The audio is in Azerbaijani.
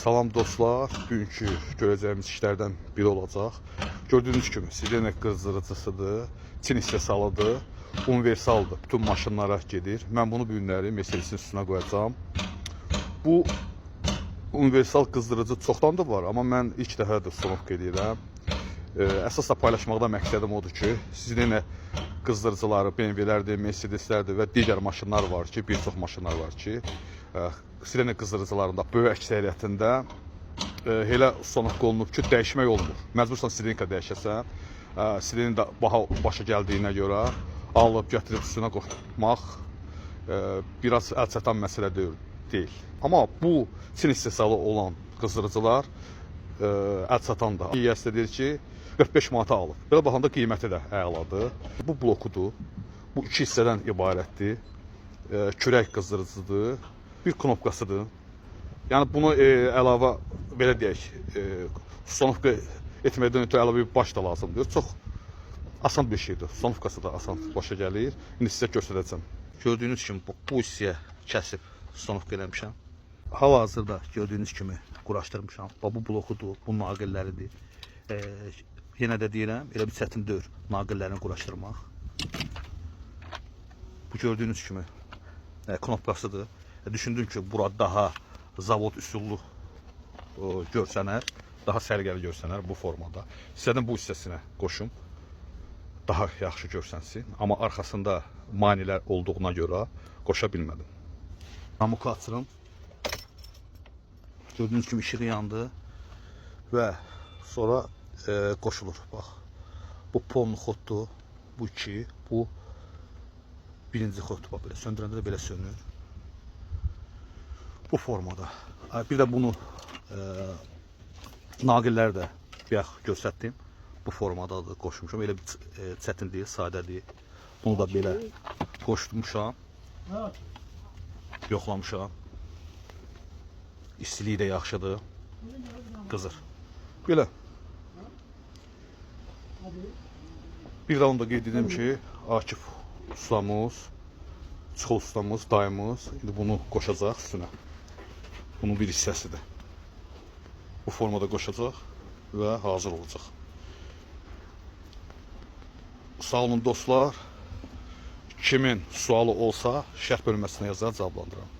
Salam dostlar, bugünkü görəcəyimiz işlərdən biri olacaq. Gördüyünüz kimi Sirena qızdırıcısıdır, Çin istehsalıdır, universaldır, bütün maşınlara gedir. Mən bunu bu günləri Mercedesin üstünə qoyacağım. Bu universal qızdırıcı çoxdandır var, amma mən ilk dəfədir Sonovka edirəm. Əsas da paylaşmaqda məqsədim odur ki, Sirena qızdırıcıları, BMW-lərdir, Mercedeslərdir və digər maşınlar var ki, bir çox maşınlar var ki, Sirena qızdırıcılarında böyük əksəriyyətində elə Sonovka olunub ki, dəyişmək olmur. Məcbursan Sirena dəyişəsən, Sirena da başa gəldiyinə görə alıb gətirib üstünə qoymaq biraz əl çatan məsələ deyil. Amma bu Çin istehsalı olan qızdırıcılar əl çatan da. İES deyir ki, 45 manata alıb. Belə baxanda qiyməti də əladır. Bu blokudur. Bu iki hissədən ibarətdir. Kürək qızdırıcıdır. Bir knopkasıdır. Yəni bunu əlavə belə deyək, Sonovka etməkdən ötürü əlavə bir baş da lazımdır. Çox asan bir şeydir. Sonovkası da asan başa gəlir. İndi sizə göstərəcəm. Gördüyünüz kimi bu hissəyə kəsib Sonovka eləmişəm. Hal-hazırda gördüyünüz kimi quraşdırmışam. Bu blokudur, bu naqilləridir. Yenə də deyirəm, elə bir çətin deyil naqillərini quraşdırmaq. Bu gördüyünüz kimi knopkasıdır. Düşündüm ki, bura daha zavod üsullu görsənər, daha sərgəli görsənər bu formada. İstədim bu hissəsinə qoşum, daha yaxşı görsənsin. Amma arxasında manilər olduğuna görə qoşa bilmədim. Namuku açırım. Gördüyünüz kimi işığı yandı və sonra qoşulur. Bax, bu polnu xoddur, bu iki, bu birinci xoddur. Bax, belə söndürəndə də belə sönür. Bu formada. Bir də bunu naqilləri də bayaq göstərdim. Bu formadadır, qoşmuşam. Elə bir çətin deyil, sadə deyil. Bunu da belə qoşmuşam. Yoxlamışam. İstiliyi də yaxşıdır. Qızır. Belə. Bir də onu da qeyd edim ki, Akif ustamız, Çıxıl ustamız, dayımız indi bunu qoşacaq üstünə. Bunun bir hissəsidir. Bu formada qoşacaq və hazır olacaq. Sağ olun dostlar. Kimin sualı olsa şərh bölməsinə yazar, cavablandırıram.